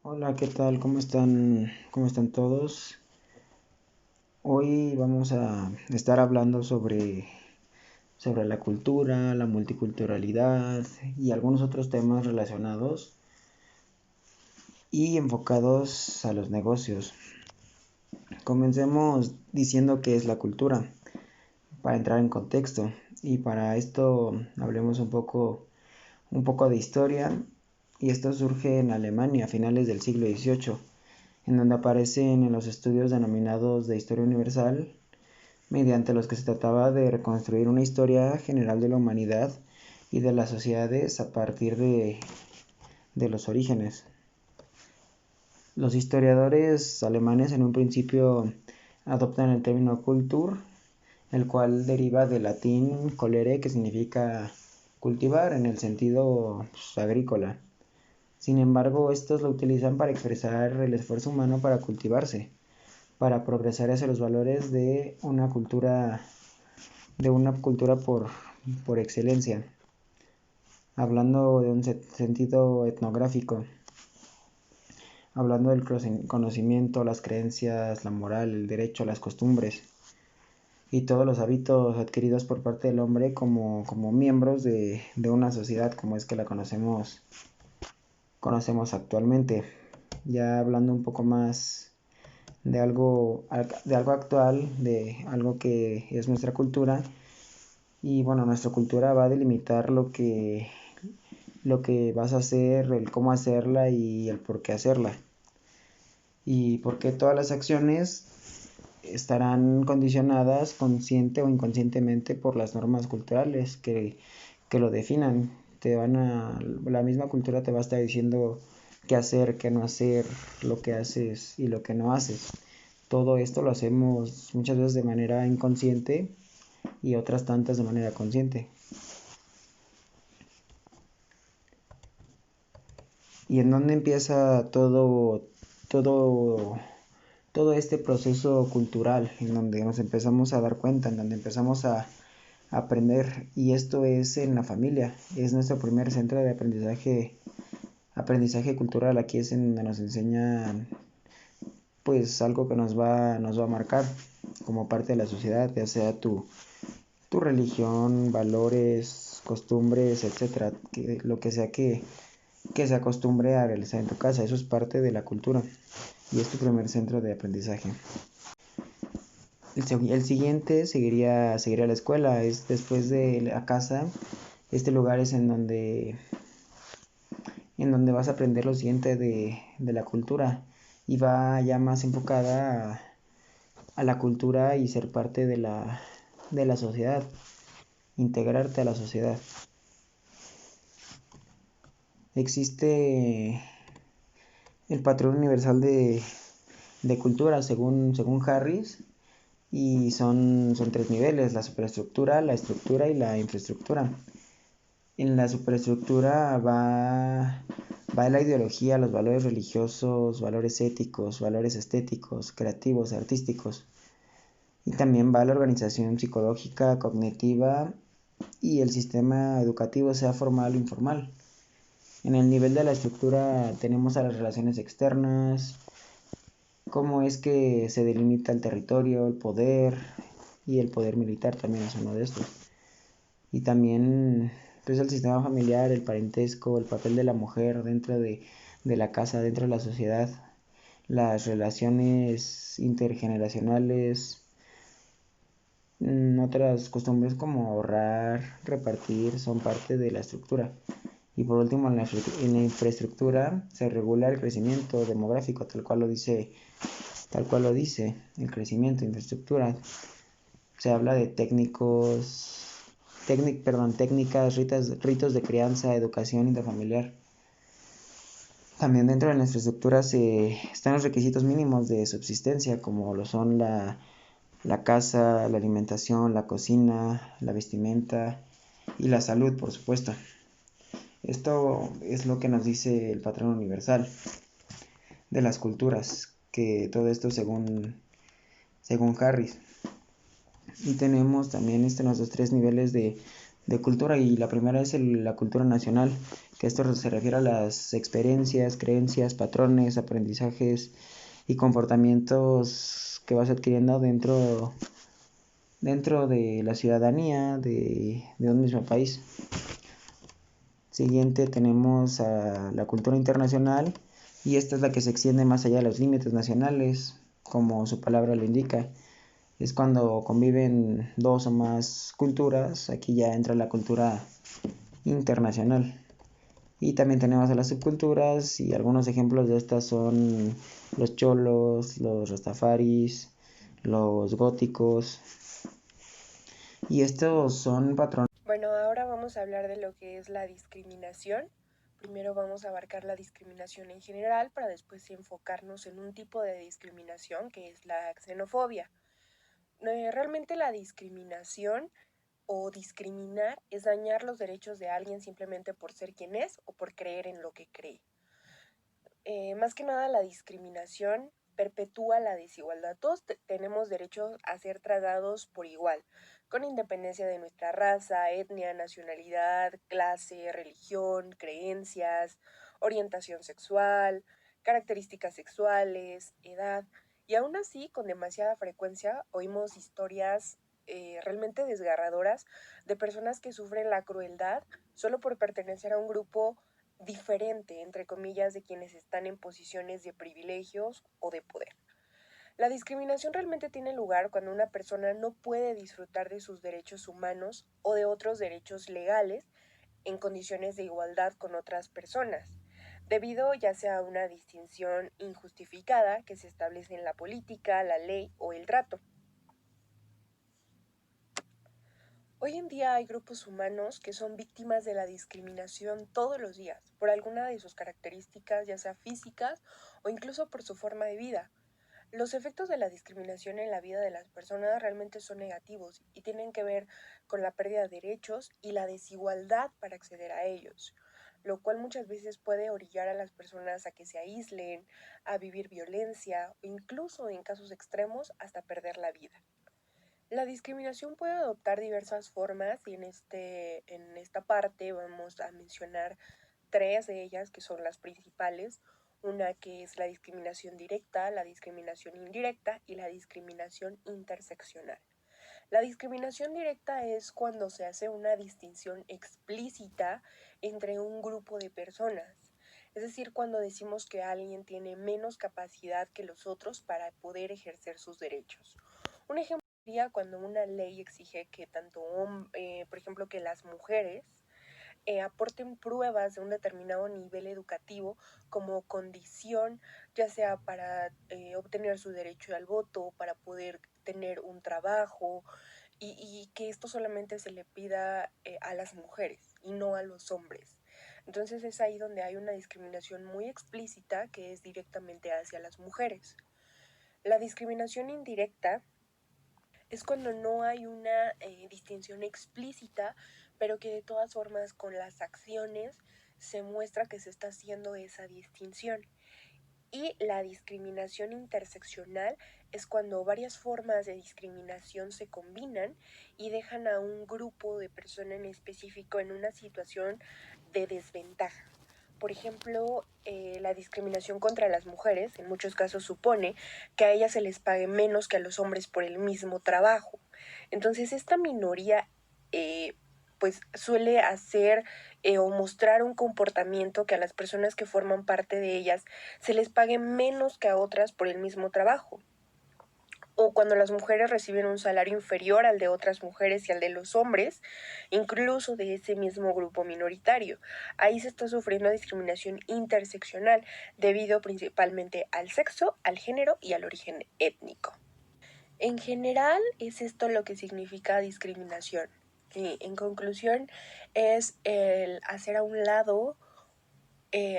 Hola, ¿qué tal? ¿Cómo están? ¿Cómo están todos? Hoy vamos a estar hablando sobre la cultura, la multiculturalidad y algunos otros temas relacionados y enfocados a los negocios. Comencemos diciendo qué es la cultura, para entrar en contexto. Y para esto hablemos un poco de historia. Y esto surge en Alemania a finales del siglo XVIII, en donde aparecen en los estudios denominados de historia universal, mediante los que se trataba de reconstruir una historia general de la humanidad y de las sociedades a partir de los orígenes. Los historiadores alemanes en un principio adoptan el término Kultur, el cual deriva del latín colere, que significa cultivar en el sentido agrícola. Sin embargo, estos lo utilizan para expresar el esfuerzo humano para cultivarse, para progresar hacia los valores de una cultura por excelencia, hablando de un sentido etnográfico, hablando del conocimiento, las creencias, la moral, el derecho, las costumbres y todos los hábitos adquiridos por parte del hombre como miembros de una sociedad como es que la conocemos actualmente. Ya hablando un poco más de algo actual, de algo que es nuestra cultura. Y bueno, nuestra cultura va a delimitar lo que vas a hacer, el cómo hacerla y el por qué hacerla. Y por qué todas las acciones estarán condicionadas consciente o inconscientemente por las normas culturales que lo definan. La misma cultura te va a estar diciendo qué hacer, qué no hacer, lo que haces y lo que no haces. Todo esto lo hacemos muchas veces de manera inconsciente y otras tantas de manera consciente. ¿Y en dónde empieza todo, todo este proceso cultural? En donde nos empezamos a dar cuenta, en donde empezamos a aprender. Y esto es en la familia. Es nuestro primer centro de aprendizaje cultural. Aquí es en donde nos enseñan pues algo que nos va a marcar como parte de la sociedad, ya sea tu religión, valores, costumbres, etcétera, lo que sea que se acostumbre a realizar en tu casa. Eso es parte de la cultura y es tu primer centro de aprendizaje. El siguiente seguiría la escuela, es después de la casa. Este lugar es en donde vas a aprender lo siguiente de la cultura y va ya más enfocada a la cultura y ser parte de la sociedad, integrarte a la sociedad. Existe el patrón universal de cultura según Harris, y son tres niveles: la superestructura, la estructura y la infraestructura. En la superestructura va la ideología, los valores religiosos, valores éticos, valores estéticos, creativos, artísticos. Y también va la organización psicológica, cognitiva y el sistema educativo, sea formal o informal. En el nivel de la estructura tenemos a las relaciones externas, cómo es que se delimita el territorio, el poder, y el poder militar también es uno de estos. Y también pues el sistema familiar, el parentesco, el papel de la mujer dentro de la casa, dentro de la sociedad, las relaciones intergeneracionales, otras costumbres como ahorrar, repartir, son parte de la estructura. Y por último, en la infraestructura se regula el crecimiento demográfico, tal cual lo dice el crecimiento, infraestructura. Se habla de técnicas, ritos de crianza, educación intrafamiliar. También dentro de la infraestructura están los requisitos mínimos de subsistencia, como lo son la casa, la alimentación, la cocina, la vestimenta y la salud, por supuesto. Esto es lo que nos dice el patrón universal de las culturas, que todo esto según Harris. Y tenemos también nuestros tres niveles de cultura, y la primera es la cultura nacional, que esto se refiere a las experiencias, creencias, patrones, aprendizajes y comportamientos que vas adquiriendo dentro de la ciudadanía de un mismo país. Siguiente tenemos a la cultura internacional, y esta es la que se extiende más allá de los límites nacionales, como su palabra lo indica. Es cuando conviven dos o más culturas. Aquí ya entra la cultura internacional. Y también tenemos a las subculturas, y algunos ejemplos de estas son los cholos, los rastafaris, los góticos. Y estos son patrones. Bueno, ahora vamos a hablar de lo que es la discriminación. Primero vamos a abarcar la discriminación en general para después enfocarnos en un tipo de discriminación que es la xenofobia. Realmente la discriminación o discriminar es dañar los derechos de alguien simplemente por ser quien es o por creer en lo que cree. Más que nada la discriminación perpetúa la desigualdad. Todos tenemos derecho a ser tratados por igual, con independencia de nuestra raza, etnia, nacionalidad, clase, religión, creencias, orientación sexual, características sexuales, edad. Y aún así, con demasiada frecuencia, oímos historias realmente desgarradoras de personas que sufren la crueldad solo por pertenecer a un grupo diferente, entre comillas, de quienes están en posiciones de privilegios o de poder. La discriminación realmente tiene lugar cuando una persona no puede disfrutar de sus derechos humanos o de otros derechos legales en condiciones de igualdad con otras personas, debido ya sea a una distinción injustificada que se establece en la política, la ley o el trato. Hoy en día hay grupos humanos que son víctimas de la discriminación todos los días, por alguna de sus características, ya sea físicas o incluso por su forma de vida. Los efectos de la discriminación en la vida de las personas realmente son negativos y tienen que ver con la pérdida de derechos y la desigualdad para acceder a ellos, lo cual muchas veces puede orillar a las personas a que se aíslen, a vivir violencia o incluso en casos extremos hasta perder la vida. La discriminación puede adoptar diversas formas y en esta parte vamos a mencionar tres de ellas que son las principales. Una que es la discriminación directa, la discriminación indirecta y la discriminación interseccional. La discriminación directa es cuando se hace una distinción explícita entre un grupo de personas. Es decir, cuando decimos que alguien tiene menos capacidad que los otros para poder ejercer sus derechos. Un ejemplo sería cuando una ley exige que por ejemplo, que las mujeres aporten pruebas de un determinado nivel educativo como condición, ya sea para obtener su derecho al voto, para poder tener un trabajo, y que esto solamente se le pida a las mujeres y no a los hombres. Entonces es ahí donde hay una discriminación muy explícita que es directamente hacia las mujeres. La discriminación indirecta es cuando no hay una distinción explícita, pero que de todas formas con las acciones se muestra que se está haciendo esa distinción. Y la discriminación interseccional es cuando varias formas de discriminación se combinan y dejan a un grupo de personas en específico en una situación de desventaja. Por ejemplo, la discriminación contra las mujeres en muchos casos supone que a ellas se les pague menos que a los hombres por el mismo trabajo. Entonces, esta minoría pues suele hacer o mostrar un comportamiento que a las personas que forman parte de ellas se les pague menos que a otras por el mismo trabajo. O cuando las mujeres reciben un salario inferior al de otras mujeres y al de los hombres, incluso de ese mismo grupo minoritario. Ahí se está sufriendo discriminación interseccional debido principalmente al sexo, al género y al origen étnico. En general es esto lo que significa discriminación. Y en conclusión es el hacer a un lado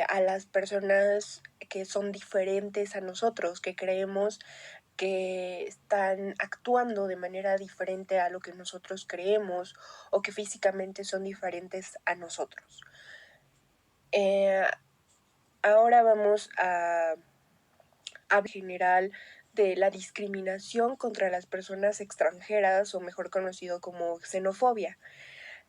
a las personas que son diferentes a nosotros, que creemos que están actuando de manera diferente a lo que nosotros creemos o que físicamente son diferentes a nosotros. Eh, Ahora vamos a general de la discriminación contra las personas extranjeras o mejor conocido como xenofobia.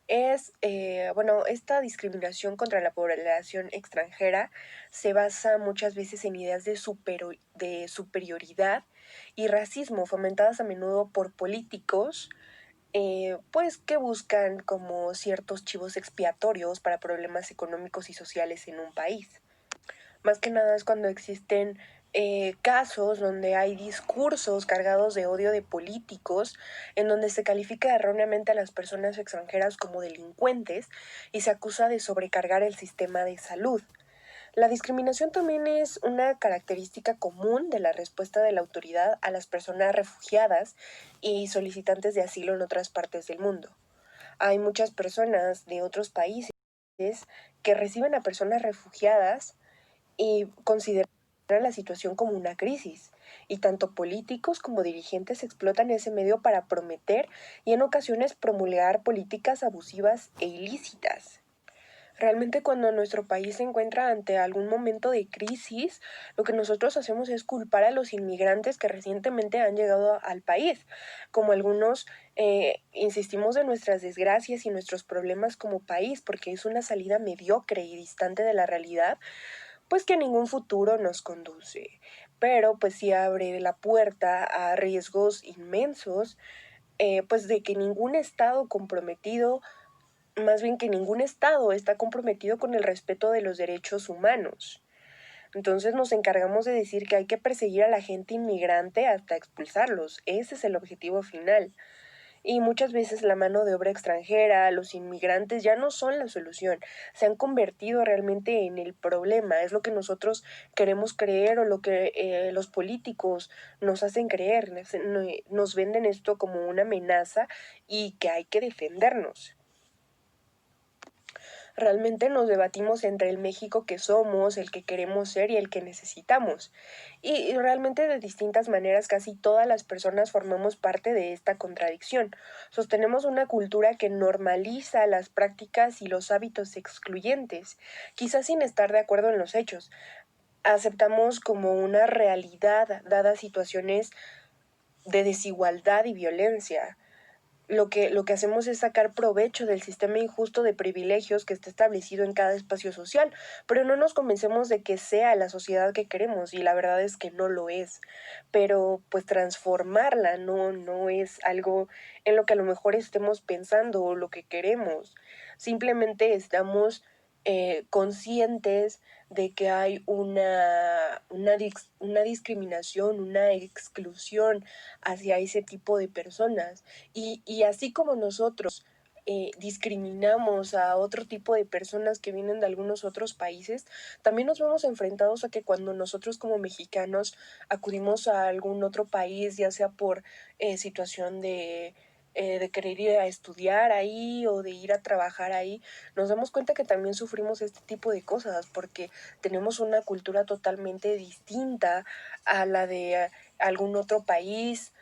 Esta discriminación contra la población extranjera se basa muchas veces en ideas de superioridad y racismo fomentadas a menudo por políticos, pues que buscan como ciertos chivos expiatorios para problemas económicos y sociales en un país. Más que nada es cuando existen casos donde hay discursos cargados de odio de políticos, en donde se califica erróneamente a las personas extranjeras como delincuentes y se acusa de sobrecargar el sistema de salud. La discriminación también es una característica común de la respuesta de la autoridad a las personas refugiadas y solicitantes de asilo en otras partes del mundo. Hay muchas personas de otros países que reciben a personas refugiadas y considerar la situación como una crisis. Y tanto políticos como dirigentes explotan ese medio para prometer y en ocasiones promulgar políticas abusivas e ilícitas. Realmente cuando nuestro país se encuentra ante algún momento de crisis, lo que nosotros hacemos es culpar a los inmigrantes que recientemente han llegado al país. Como algunos insistimos en nuestras desgracias y nuestros problemas como país, porque es una salida mediocre y distante de la realidad, pues que ningún futuro nos conduce, pero pues sí abre la puerta a riesgos inmensos, pues de que ningún estado comprometido, más bien que ningún estado está comprometido con el respeto de los derechos humanos. Entonces nos encargamos de decir que hay que perseguir a la gente inmigrante hasta expulsarlos. Ese es el objetivo final. Y muchas veces la mano de obra extranjera, los inmigrantes ya no son la solución, se han convertido realmente en el problema, es lo que nosotros queremos creer o lo que los políticos nos hacen creer, nos venden esto como una amenaza y que hay que defendernos. Realmente nos debatimos entre el México que somos, el que queremos ser y el que necesitamos. Y realmente de distintas maneras casi todas las personas formamos parte de esta contradicción. Sostenemos una cultura que normaliza las prácticas y los hábitos excluyentes, quizás sin estar de acuerdo en los hechos. Aceptamos como una realidad dadas situaciones de desigualdad y violencia. Lo que hacemos es sacar provecho del sistema injusto de privilegios que está establecido en cada espacio social, pero no nos convencemos de que sea la sociedad que queremos y la verdad es que no lo es. Pero pues transformarla no es algo en lo que a lo mejor estemos pensando o lo que queremos. Simplemente estamos conscientes de que hay una discriminación, una exclusión hacia ese tipo de personas. Y así como nosotros discriminamos a otro tipo de personas que vienen de algunos otros países, también nos vemos enfrentados a que cuando nosotros como mexicanos acudimos a algún otro país, ya sea por situación de querer ir a estudiar ahí o de ir a trabajar ahí, nos damos cuenta que también sufrimos este tipo de cosas porque tenemos una cultura totalmente distinta a la de algún otro país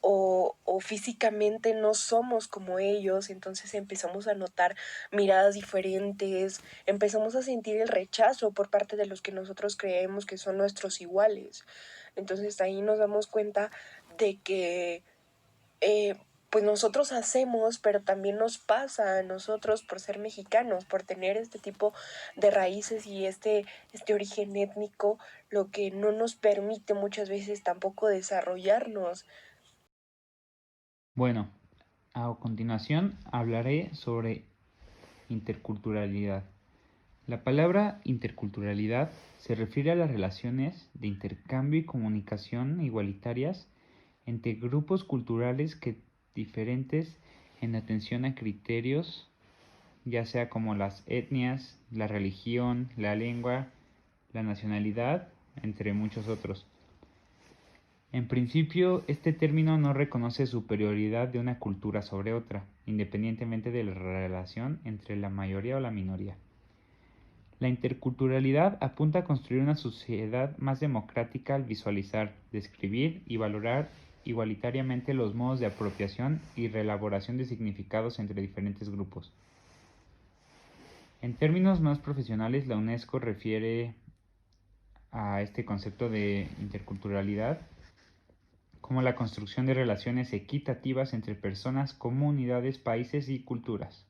o físicamente no somos como ellos, entonces empezamos a notar miradas diferentes, empezamos a sentir el rechazo por parte de los que nosotros creemos que son nuestros iguales. Entonces ahí nos damos cuenta de que pues nosotros hacemos, pero también nos pasa a nosotros por ser mexicanos, por tener este tipo de raíces y este origen étnico, lo que no nos permite muchas veces tampoco desarrollarnos. Bueno, a continuación hablaré sobre interculturalidad. La palabra interculturalidad se refiere a las relaciones de intercambio y comunicación igualitarias entre grupos culturales que diferentes en atención a criterios, ya sea como las etnias, la religión, la lengua, la nacionalidad, entre muchos otros. En principio, este término no reconoce superioridad de una cultura sobre otra, independientemente de la relación entre la mayoría o la minoría. La interculturalidad apunta a construir una sociedad más democrática al visualizar, describir y valorar igualitariamente los modos de apropiación y reelaboración de significados entre diferentes grupos. En términos más profesionales, la UNESCO refiere a este concepto de interculturalidad como la construcción de relaciones equitativas entre personas, comunidades, países y culturas.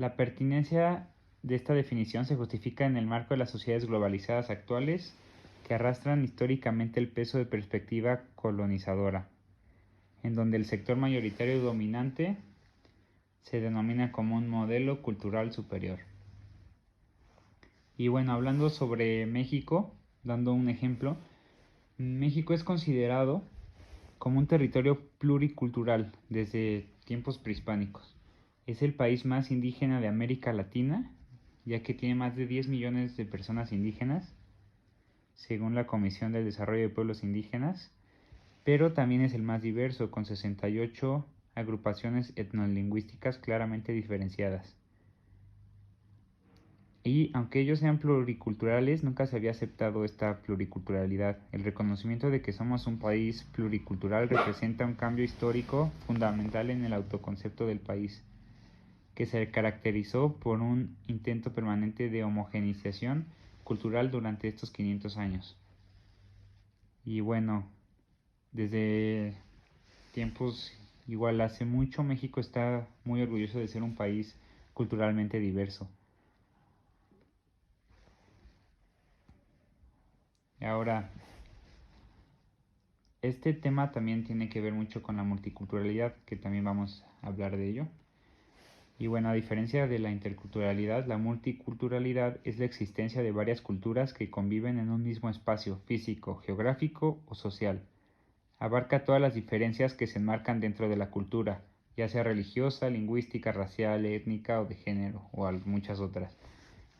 La pertinencia de esta definición se justifica en el marco de las sociedades globalizadas actuales que arrastran históricamente el peso de perspectiva colonizadora, en donde el sector mayoritario dominante se denomina como un modelo cultural superior. Y bueno, hablando sobre México, dando un ejemplo, México es considerado como un territorio pluricultural desde tiempos prehispánicos. Es el país más indígena de América Latina, ya que tiene más de 10 millones de personas indígenas, según la Comisión del Desarrollo de Pueblos Indígenas, pero también es el más diverso, con 68 agrupaciones etnolingüísticas claramente diferenciadas. Y aunque ellos sean pluriculturales, nunca se había aceptado esta pluriculturalidad. El reconocimiento de que somos un país pluricultural representa un cambio histórico fundamental en el autoconcepto del país, que se caracterizó por un intento permanente de homogeneización cultural durante estos 500 años. Y bueno, desde tiempos igual hace mucho, México está muy orgulloso de ser un país culturalmente diverso. Ahora, este tema también tiene que ver mucho con la multiculturalidad, que también vamos a hablar de ello. Y bueno, a diferencia de la interculturalidad, la multiculturalidad es la existencia de varias culturas que conviven en un mismo espacio físico, geográfico o social. Abarca todas las diferencias que se enmarcan dentro de la cultura, ya sea religiosa, lingüística, racial, étnica o de género, o muchas otras.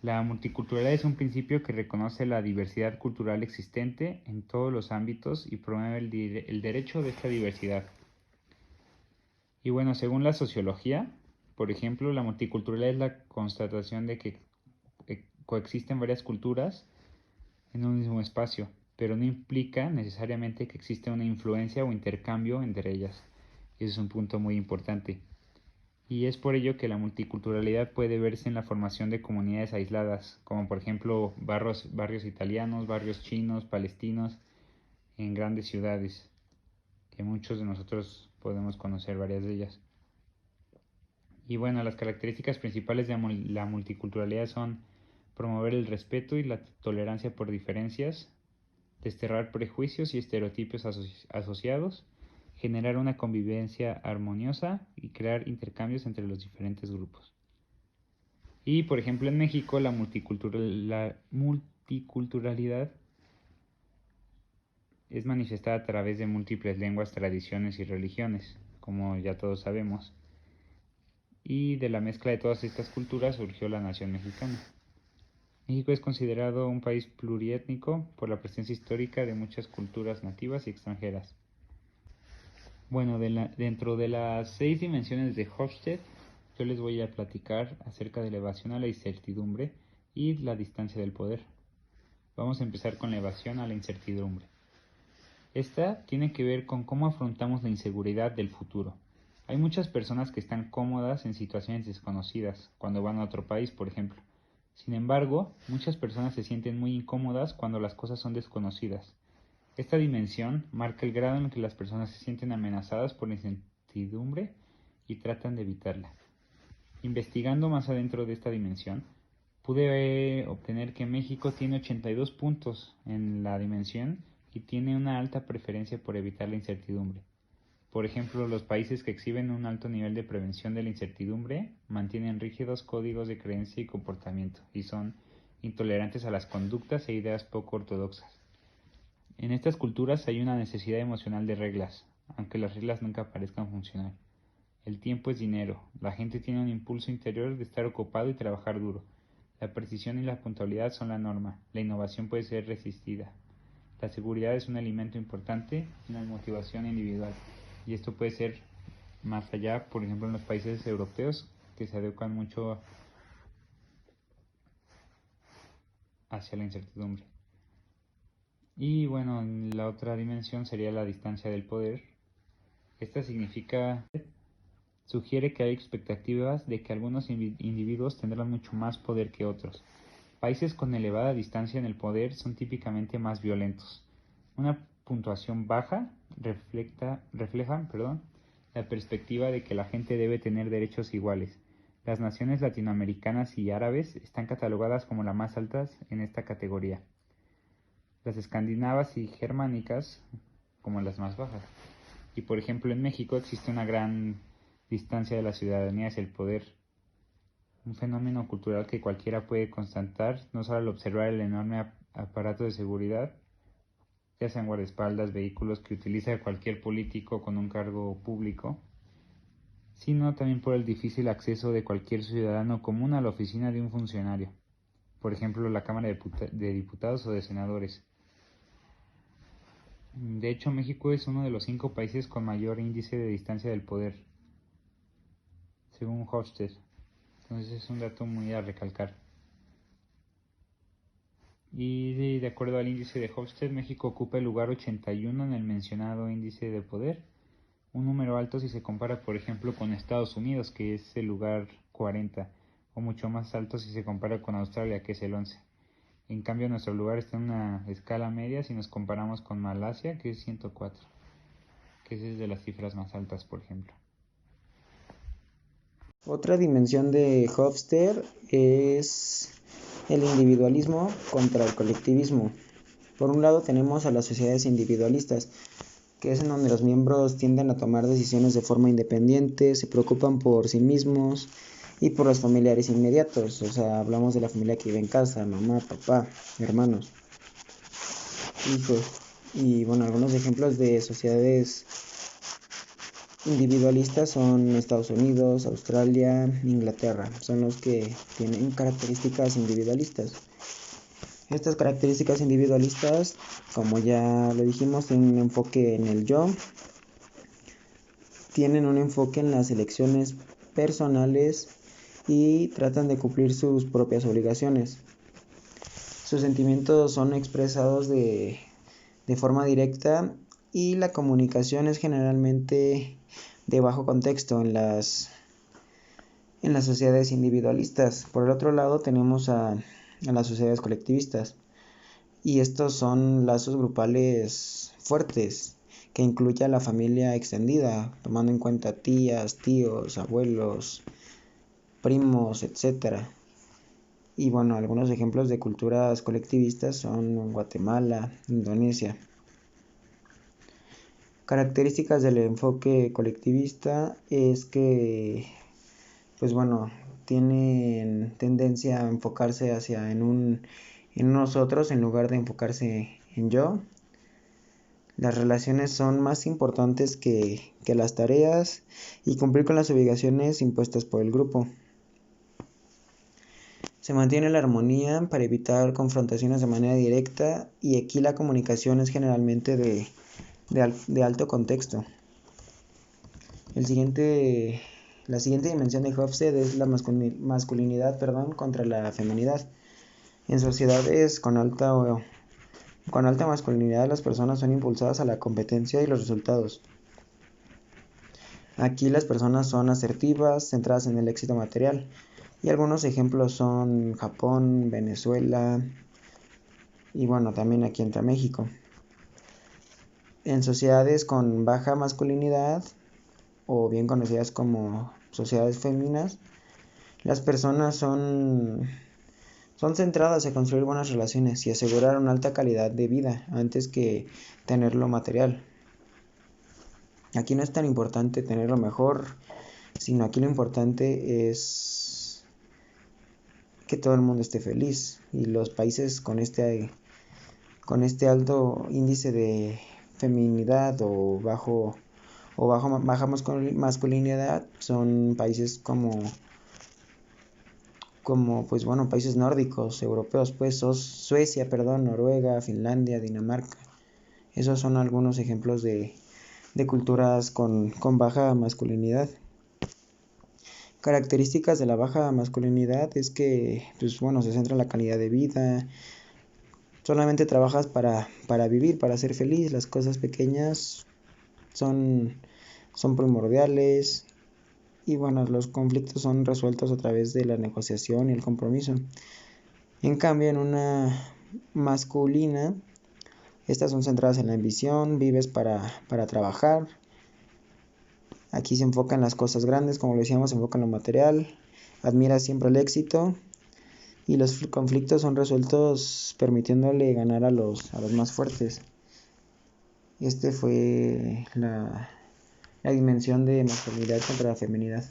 La multiculturalidad es un principio que reconoce la diversidad cultural existente en todos los ámbitos y promueve el derecho de esta diversidad. Y bueno, según la sociología, por ejemplo, la multiculturalidad es la constatación de que coexisten varias culturas en un mismo espacio, pero no implica necesariamente que exista una influencia o intercambio entre ellas. Ese es un punto muy importante. Y es por ello que la multiculturalidad puede verse en la formación de comunidades aisladas, como por ejemplo barrios italianos, barrios chinos, palestinos, en grandes ciudades, que muchos de nosotros podemos conocer varias de ellas. Y bueno, las características principales de la multiculturalidad son promover el respeto y la tolerancia por diferencias, desterrar prejuicios y estereotipos asociados, generar una convivencia armoniosa y crear intercambios entre los diferentes grupos. Y por ejemplo en México la multiculturalidad es manifestada a través de múltiples lenguas, tradiciones y religiones, como ya todos sabemos. Y de la mezcla de todas estas culturas surgió la nación mexicana. México es considerado un país pluriétnico por la presencia histórica de muchas culturas nativas y extranjeras. Bueno, dentro de las 6 dimensiones de Hofstede, yo les voy a platicar acerca de la evasión a la incertidumbre y la distancia del poder. Vamos a empezar con la evasión a la incertidumbre. Esta tiene que ver con cómo afrontamos la inseguridad del futuro. Hay muchas personas que están cómodas en situaciones desconocidas, cuando van a otro país, por ejemplo. Sin embargo, muchas personas se sienten muy incómodas cuando las cosas son desconocidas. Esta dimensión marca el grado en el que las personas se sienten amenazadas por la incertidumbre y tratan de evitarla. Investigando más adentro de esta dimensión, pude obtener que México tiene 82 puntos en la dimensión y tiene una alta preferencia por evitar la incertidumbre. Por ejemplo, los países que exhiben un alto nivel de prevención de la incertidumbre mantienen rígidos códigos de creencia y comportamiento y son intolerantes a las conductas e ideas poco ortodoxas. En estas culturas hay una necesidad emocional de reglas, aunque las reglas nunca parezcan funcionar. El tiempo es dinero, la gente tiene un impulso interior de estar ocupado y trabajar duro. La precisión y la puntualidad son la norma, la innovación puede ser resistida. La seguridad es un elemento importante en la motivación individual, y esto puede ser más allá, por ejemplo, en los países europeos que se adecuan mucho hacia la incertidumbre. Y bueno, la otra dimensión sería la distancia del poder. Esta sugiere que hay expectativas de que algunos individuos tendrán mucho más poder que otros. Países con elevada distancia en el poder son típicamente más violentos. Una puntuación baja refleja la perspectiva de que la gente debe tener derechos iguales, Las naciones latinoamericanas y árabes están catalogadas como las más altas en esta categoría. Las escandinavas y germánicas como las más bajas. Y por ejemplo en México existe una gran distancia de la ciudadanía hacia el poder, un fenómeno cultural que cualquiera puede constatar no solo al observar el enorme aparato de seguridad, ya sean guardaespaldas, vehículos que utiliza cualquier político con un cargo público, sino también por el difícil acceso de cualquier ciudadano común a la oficina de un funcionario, por ejemplo la Cámara de Diputados o de Senadores. De hecho, México es uno de los 5 países con mayor índice de distancia del poder, según Hofstede. Entonces es un dato muy a recalcar. Y de acuerdo al índice de Hofstede, México ocupa el lugar 81 en el mencionado índice de poder, un número alto si se compara, por ejemplo, con Estados Unidos, que es el lugar 40, o mucho más alto si se compara con Australia, que es el 11. En cambio, nuestro lugar está en una escala media si nos comparamos con Malasia, que es 104, que es de las cifras más altas, por ejemplo. Otra dimensión de Hofstede es el individualismo contra el colectivismo. Por un lado tenemos a las sociedades individualistas, que es en donde los miembros tienden a tomar decisiones de forma independiente, se preocupan por sí mismos y por los familiares inmediatos. O sea, hablamos de la familia que vive en casa, mamá, papá, hermanos, hijos. Y bueno, algunos ejemplos de sociedades individualistas son Estados Unidos, Australia, Inglaterra. Son los que tienen características individualistas. Estas características individualistas, como ya lo dijimos, tienen un enfoque en el yo, tienen un enfoque en las elecciones personales y tratan de cumplir sus propias obligaciones. Sus sentimientos son expresados de forma directa y la comunicación es generalmente de bajo contexto en las sociedades individualistas. Por el otro lado tenemos a las sociedades colectivistas, y estos son lazos grupales fuertes que incluye a la familia extendida, tomando en cuenta tías, tíos, abuelos, primos, etc. Y bueno, algunos ejemplos de culturas colectivistas son Guatemala, Indonesia. Características del enfoque colectivista es que, pues bueno, tienen tendencia a enfocarse hacia en nosotros en lugar de enfocarse en yo. Las relaciones son más importantes que las tareas y cumplir con las obligaciones impuestas por el grupo. Se mantiene la armonía para evitar confrontaciones de manera directa, y aquí la comunicación es generalmente de alto contexto. La siguiente dimensión de Hofstede es la masculinidad contra la feminidad. En sociedades con alta masculinidad, las personas son impulsadas a la competencia y los resultados. Aquí las personas son asertivas, centradas en el éxito material, y algunos ejemplos son Japón, Venezuela y bueno, también aquí entra México. En sociedades con baja masculinidad, o bien conocidas como sociedades féminas, las personas son centradas en construir buenas relaciones y asegurar una alta calidad de vida antes que tener lo material. Aquí no es tan importante tener lo mejor, sino aquí lo importante es que todo el mundo esté feliz, y los países con este alto índice de feminidad o baja masculinidad son países como pues bueno, países nórdicos, europeos, pues Suecia, Noruega, Finlandia, Dinamarca. Esos son algunos ejemplos de culturas con baja masculinidad. Características de la baja masculinidad es que, pues bueno, se centra en la calidad de vida. Solamente trabajas para vivir, para ser feliz. Las cosas pequeñas son primordiales. Y bueno, los conflictos son resueltos a través de la negociación y el compromiso. En cambio, en una masculina, estas son centradas en la ambición, vives para trabajar. Aquí se enfocan las cosas grandes, como lo decíamos, se enfoca en lo material. admira siempre el éxito y los conflictos son resueltos permitiéndole ganar a los más fuertes. Fue la dimensión de masculinidad contra la feminidad.